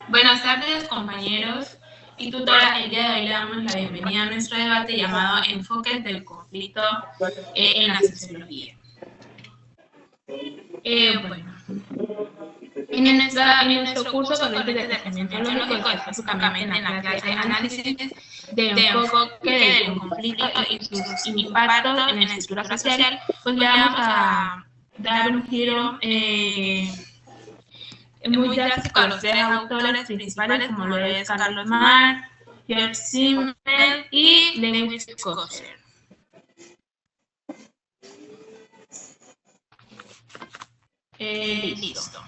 Buenas tardes, compañeros y tutora. El día de hoy le damos la bienvenida a nuestro debate llamado Enfoques del conflicto en la sociología. Bueno, en nuestro curso Corrientes de Pensamiento Lógico, específicamente en la clase de análisis de enfoque del conflicto y su impacto en la estructura social, pues le vamos a dar un giro muy drástico a los tres autores principales, como lo es Carlos Marx, George Simmel y Lewis Coser. Listo.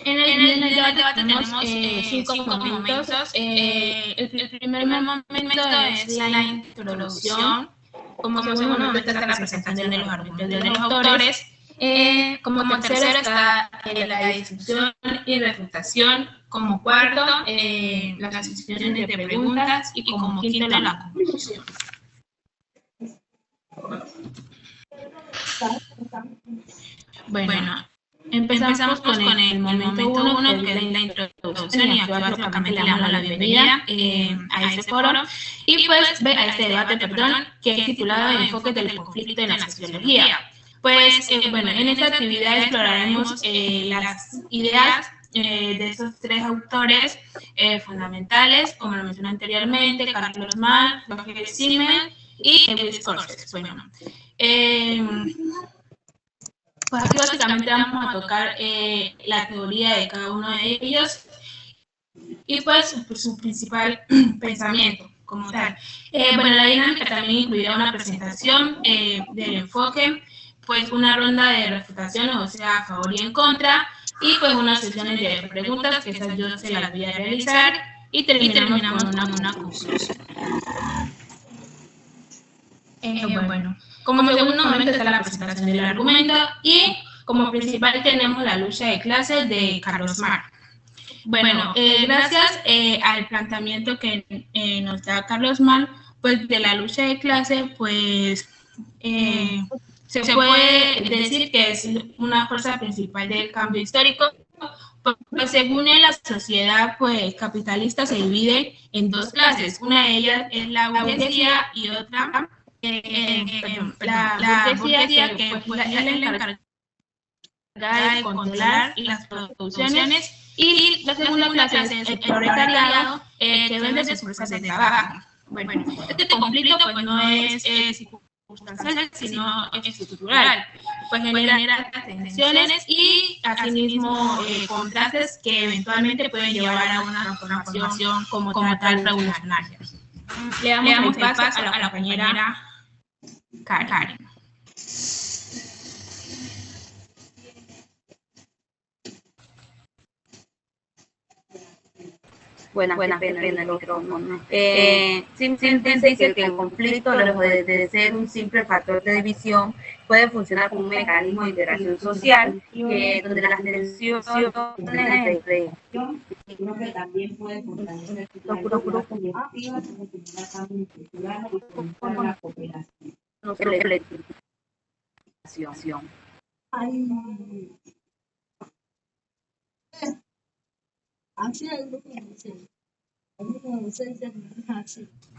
En el debate tenemos 5 momentos. El primer momento es la introducción. Como segundo momento está la presentación de los argumentos de los autores. Como tercero está la discusión y refutación. Como cuarto, las sesiones de preguntas. Y como quinto, la conclusión. Bueno, empezamos con el momento 1, que es la introducción, y aquí básicamente le damos la bienvenida a este foro, y pues a este debate, que es titulado Enfoques del conflicto en la sociología. Pues, bueno, en esta actividad exploraremos las ideas de esos tres autores fundamentales, como lo mencioné anteriormente, Carlos Marx, George Simmel y Lewis Coser. Bueno, pues aquí básicamente vamos a tocar la teoría de cada uno de ellos y pues su principal pensamiento como tal. Bueno, la dinámica también incluirá una presentación del enfoque, pues una ronda de refutación, o sea, a favor y en contra, y pues unas sesiones de preguntas, que esas yo se las voy a realizar, y terminamos con una conclusión. Bueno, como segundo momento está la presentación del argumento, y como principal tenemos la lucha de clases de Carlos Marx. Bueno, gracias al planteamiento que nos da Carlos Marx, pues de la lucha de clases, pues se puede decir que es una fuerza principal del cambio histórico, pues según él, la sociedad pues capitalista se divide en dos clases. Una de ellas es la burguesía y otra la burguesía, que es la encargada de controlar las producciones, y la segunda clase es el proletariado, que vende sus fuerzas de trabajo. Bueno, este conflicto pues no es circunstancial, sino estructural, pues genera tensiones y asimismo contrastes que eventualmente pueden llevar a una transformación como tal revolucionaria. Le damos el paso a la compañera Karen. Buenas, pena el micrófono. Simmel dice que el conflicto, lejos de ser un simple factor de división, puede funcionar como un mecanismo de integración social, donde las tensiones entre creo que también puede fortalecer los grupos colectivas como generar cambios estructurales y fomentar la cooperación.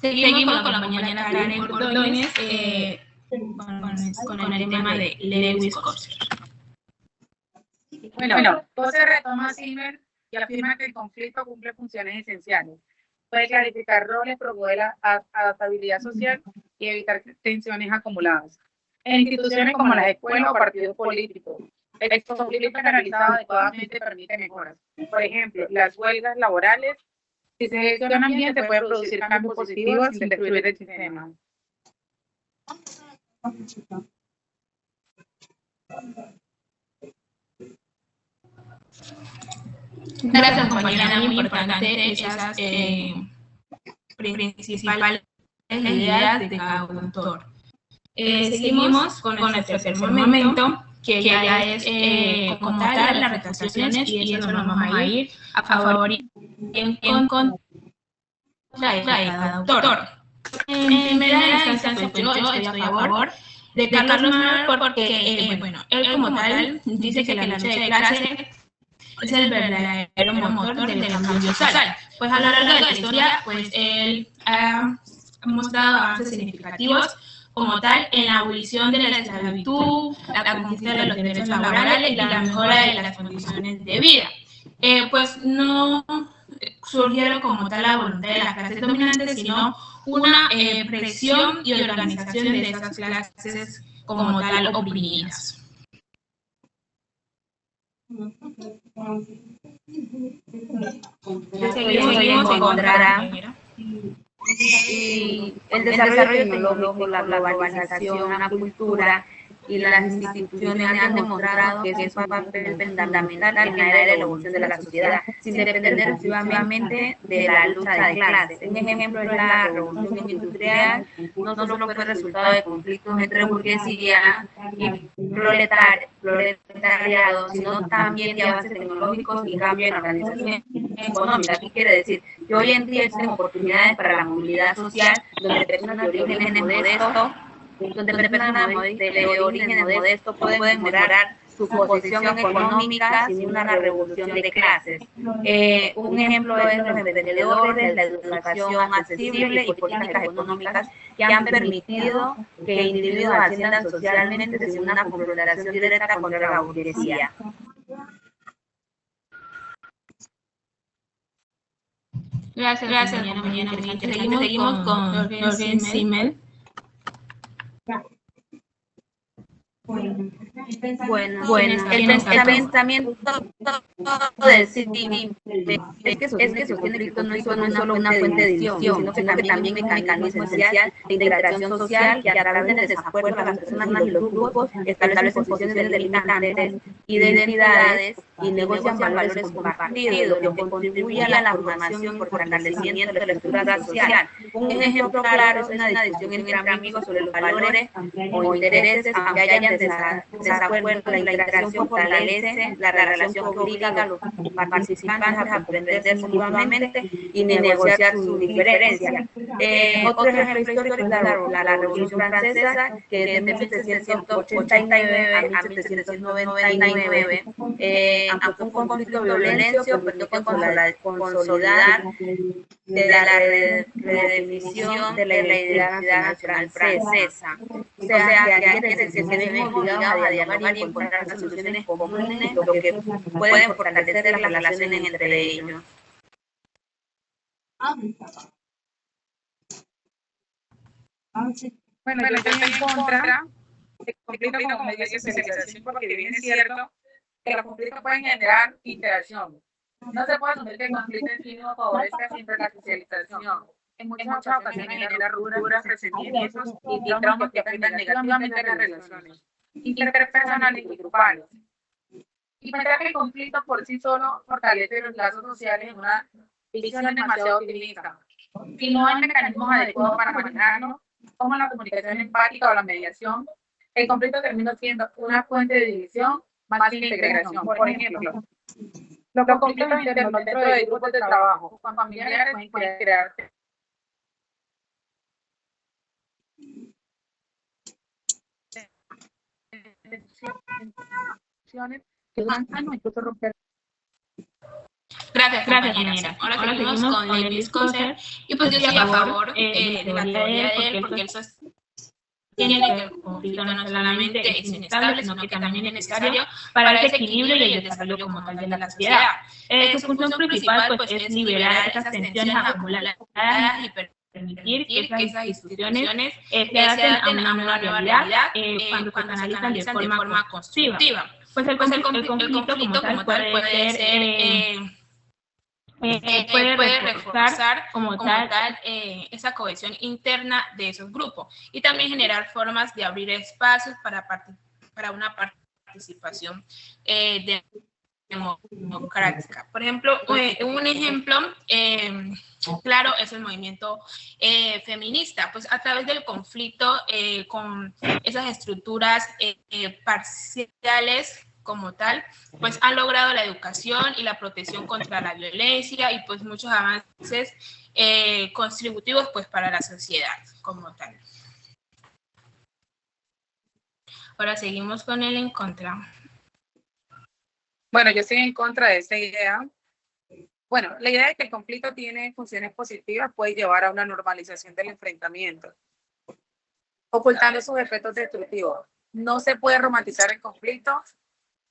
Seguimos con la compañera Karen Ordóñez con el tema de Lewis Coser. Bueno, Coser retoma a Simmel y afirma que el conflicto cumple funciones esenciales. Puede clarificar roles, promover la adaptabilidad social y evitar tensiones acumuladas. En instituciones como las escuelas o partidos políticos, el conflicto canalizado adecuadamente permite mejoras. Por ejemplo, las huelgas laborales, si se gestionan bien, se pueden producir cambios positivos sin destruir el sistema. Gracias, compañera. Muy importante esas principales ideas de cada autor. Seguimos con nuestro tercer momento, que ya es como tal las refutaciones, y eso nos vamos a ir a favor y en contra de cada autor. En primera instancia, pues yo estoy a favor de Carlos Marx porque, bueno, él como tal dice que la lucha de clase es el verdadero motor del cambio social. Pues a lo largo de la historia, pues él ha mostrado avances significativos como tal en la abolición de la esclavitud, la conquista de los derechos laborales y la mejora de las condiciones de vida. Pues no surgieron como tal la voluntad de las clases dominantes, sino una presión y organización de esas clases como tal oprimidas. Seguimos en contra. Y el desarrollo tecnológico, la globalización, la cultura y las instituciones han demostrado que es un papel fundamental en la evolución de la sociedad, sin depender exclusivamente de la lucha de clases. Un ejemplo es la revolución industrial, no solo fue resultado de conflictos entre burguesía y proletariado, sino también de avances tecnológicos y cambio en la organización económica. ¿Qué quiere decir? Que hoy en día existen oportunidades para la movilidad social, donde personas de orígenes modestos pueden mejorar su posición económica sin una revolución de clases. Un ejemplo es los emprendedores, la educación accesible y políticas económicas que han permitido que individuos asciendan socialmente sin una confrontación directa contra la burguesía. Gracias, mañana. Seguimos con Norben Simmel. Bueno, el pensamiento del CITIB es que sostiene que esto no es solo una fuente de división, sino que también es un mecanismo esencial de integración social que a través del desacuerdo de las personas y los grupos establecen posiciones delimitantes, identidades y negocian valores compartidos, lo que contribuye a la formación y fortalecimiento de la estructura social. Un ejemplo claro es una discusión entre amigos sobre los valores o intereses, aunque hayan desacuerdo, la integración fortalece la relación que obliga a los participantes a comprenderse mutuamente y negociar sus diferencias. Otro ejemplo histórico es la Revolución Francesa, que de 1789 a 1799, aunque fue un conflicto violento, permitió consolidar de la redefinición de la identidad nacional francesa. O sea, que hay que se ven obligados a dialogar y encontrar soluciones comunes, lo que pueden fortalecer las relaciones entre ellos. Bueno, yo estoy en contra del conflicto como medio de socialización, porque bien es cierto que los conflictos pueden generar interacción. No se puede asumir que el conflicto en sí no favorezca siempre la socialización. En muchas ocasiones genera rupturas, resentimientos y traumas que afectan negativamente las relaciones interpersonales y grupales. Y pensar que el conflicto por sí solo fortalece los lazos sociales en una visión demasiado optimista. Si no hay mecanismos adecuados para manejarlo, como la comunicación empática o la mediación, el conflicto termina siendo una fuente de división más que integración. Por ejemplo, los conflictos internos dentro de grupos de trabajo con familiares pueden crear tensiones que duran años, incluso romper. Gracias, compañera. Ahora seguimos con Lewis Coser, y pues yo estoy a favor de la teoría de él, porque él sostiene que el conflicto no solamente es inestable, sino que también es necesario para ese equilibrio y el desarrollo como tal de la sociedad. Su función principal pues es liberar esas tensiones acumuladas y permitir que esas instituciones se adapten a una nueva realidad cuando se analizan de forma constructiva. Pues el conflicto como tal puede ser puede reforzar como tal esa cohesión interna de esos grupos y también generar formas de abrir espacios para una participación democrática. Por ejemplo, un ejemplo claro es el movimiento feminista, pues a través del conflicto con esas estructuras parciales como tal, pues han logrado la educación y la protección contra la violencia y pues muchos avances contributivos pues para la sociedad como tal. Ahora seguimos con el en contra. Bueno, yo estoy en contra de esa idea. Bueno, la idea de que el conflicto tiene funciones positivas puede llevar a una normalización del enfrentamiento, ocultando sus efectos destructivos. No se puede romantizar el conflicto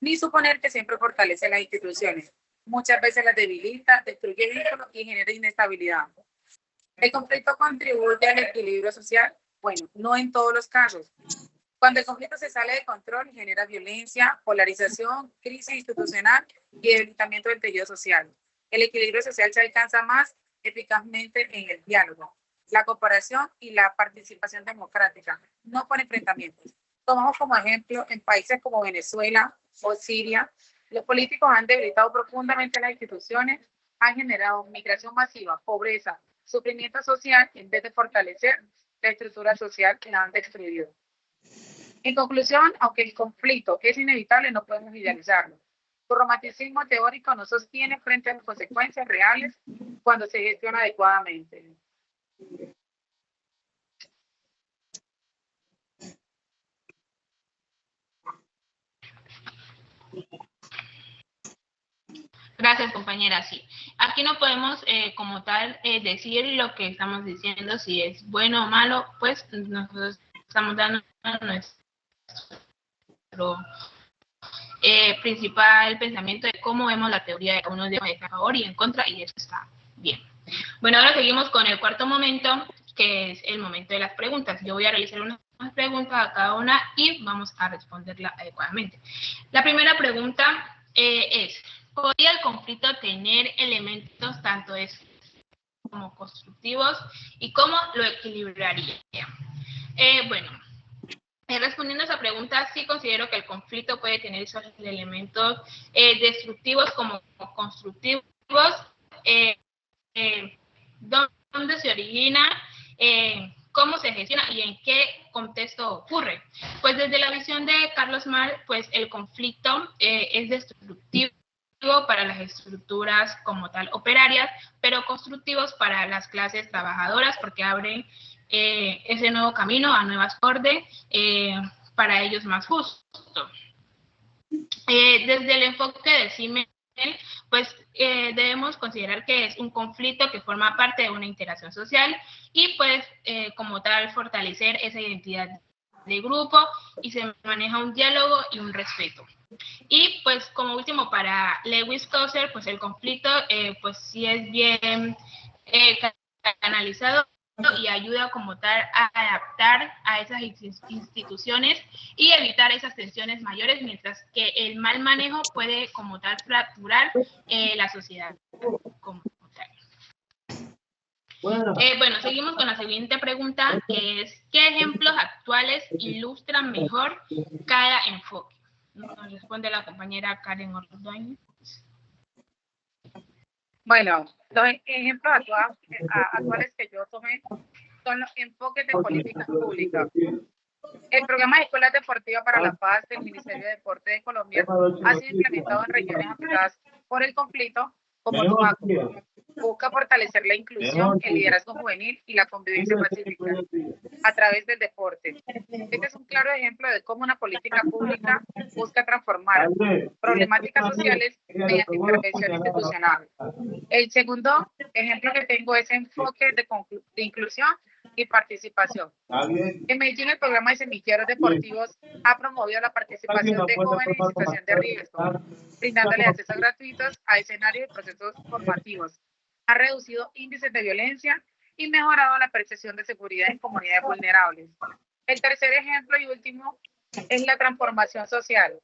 ni suponer que siempre fortalece las instituciones. Muchas veces las debilita, destruye vínculos y genera inestabilidad. ¿El conflicto contribuye al equilibrio social? Bueno, no en todos los casos. Cuando el conflicto se sale de control, genera violencia, polarización, crisis institucional y debilitamiento del tejido social. El equilibrio social se alcanza más eficazmente en el diálogo, la cooperación y la participación democrática, no con enfrentamientos. Tomamos como ejemplo en países como Venezuela o Siria, los políticos han debilitado profundamente las instituciones, han generado migración masiva, pobreza, sufrimiento social, en vez de fortalecer la estructura social que la han destruido. En conclusión, aunque el conflicto es inevitable, no podemos idealizarlo. Su romanticismo teórico no sostiene frente a las consecuencias reales cuando se gestiona adecuadamente. Gracias, compañera. Sí, aquí no podemos como tal decir lo que estamos diciendo, si es bueno o malo, pues nosotros estamos dando nuestro principal pensamiento de cómo vemos la teoría de cada uno de a favor y en contra, y eso está bien. Bueno, ahora seguimos con el cuarto momento, que es el momento de las preguntas. Yo voy a realizar unas preguntas a cada una y vamos a responderla adecuadamente. La primera pregunta es: ¿podría el conflicto tener elementos tanto como constructivos y cómo lo equilibraría? Bueno, respondiendo a esa pregunta, sí considero que el conflicto puede tener esos elementos destructivos como constructivos. ¿Dónde se origina? ¿Cómo se gestiona y en qué contexto ocurre? Pues desde la visión de Carlos Marx, pues el conflicto es destructivo para las estructuras como tal operarias, pero constructivos para las clases trabajadoras porque abren ese nuevo camino a nuevas órdenes para ellos más justo. Desde el enfoque de Simmel, pues debemos considerar que es un conflicto que forma parte de una interacción social y pues como tal fortalecer esa identidad de grupo y se maneja un diálogo y un respeto. Y pues como último para Lewis Coser, pues el conflicto pues sí es bien canalizado y ayuda como tal a adaptar a esas instituciones y evitar esas tensiones mayores, mientras que el mal manejo puede como tal fracturar la sociedad como tal. Bueno, seguimos con la siguiente pregunta, que es: ¿qué ejemplos actuales ilustran mejor cada enfoque? Nos responde la compañera Karen Ordóñez. Bueno, los ejemplos actuales que yo tomé son los enfoques de políticas públicas. El programa de Escuelas Deportivas para la Paz del Ministerio de Deporte de Colombia ha sido implementado en regiones afectadas por el conflicto, como Tumaco. Busca fortalecer la inclusión, el liderazgo juvenil y la convivencia pacífica a través del deporte. Este es un claro ejemplo de cómo una política pública busca transformar problemáticas sociales mediante intervención institucional. El segundo ejemplo que tengo es enfoque de inclusión y participación. En Medellín, el programa de semilleros deportivos ha promovido la participación de jóvenes en situación de riesgo, brindándoles acceso gratuitos a escenarios y procesos formativos. Ha reducido índices de violencia y mejorado la percepción de seguridad en comunidades vulnerables. El tercer ejemplo y último es la transformación social.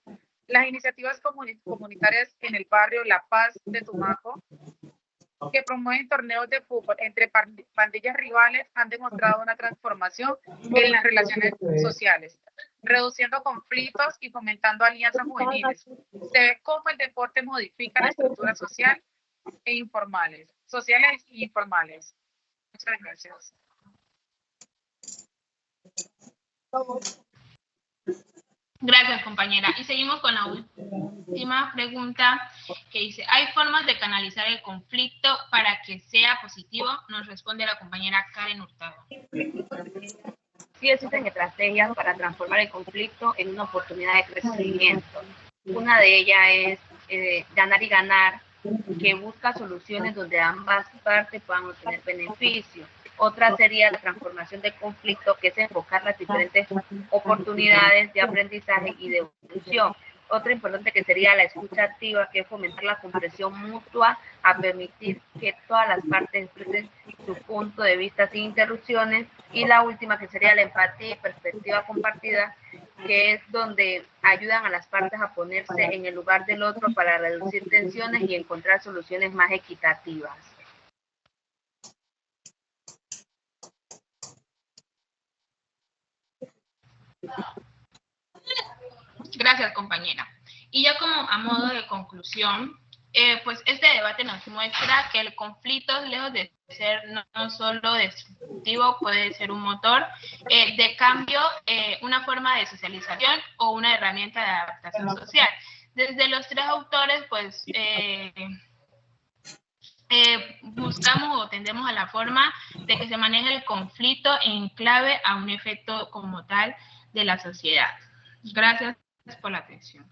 Las iniciativas comunitarias en el barrio La Paz de Tumaco, que promueven torneos de fútbol entre pandillas rivales, han demostrado una transformación en las relaciones sociales, reduciendo conflictos y fomentando alianzas juveniles. Se ve cómo el deporte modifica la estructura social sociales e informales. Muchas gracias. Gracias, compañera. Y seguimos con la última pregunta que dice: ¿hay formas de canalizar el conflicto para que sea positivo? Nos responde la compañera Karen Hurtado. Sí existen estrategias para transformar el conflicto en una oportunidad de crecimiento. Una de ellas es ganar y ganar, que busca soluciones donde ambas partes puedan obtener beneficios. Otra sería la transformación del conflicto, que es enfocar las diferentes oportunidades de aprendizaje y de evolución. Otra importante que sería la escucha activa, que es fomentar la comprensión mutua, a permitir que todas las partes expresen su punto de vista sin interrupciones. Y la última, que sería la empatía y perspectiva compartida, que es donde ayudan a las partes a ponerse en el lugar del otro para reducir tensiones y encontrar soluciones más equitativas. Gracias, compañera. Y ya como a modo de conclusión, pues este debate nos muestra que el conflicto, lejos de ser no solo destructivo, puede ser un motor de cambio, una forma de socialización o una herramienta de adaptación social. Desde los tres autores, pues buscamos o tendemos a la forma de que se maneje el conflicto en clave a un efecto como tal de la sociedad. Gracias por la atención.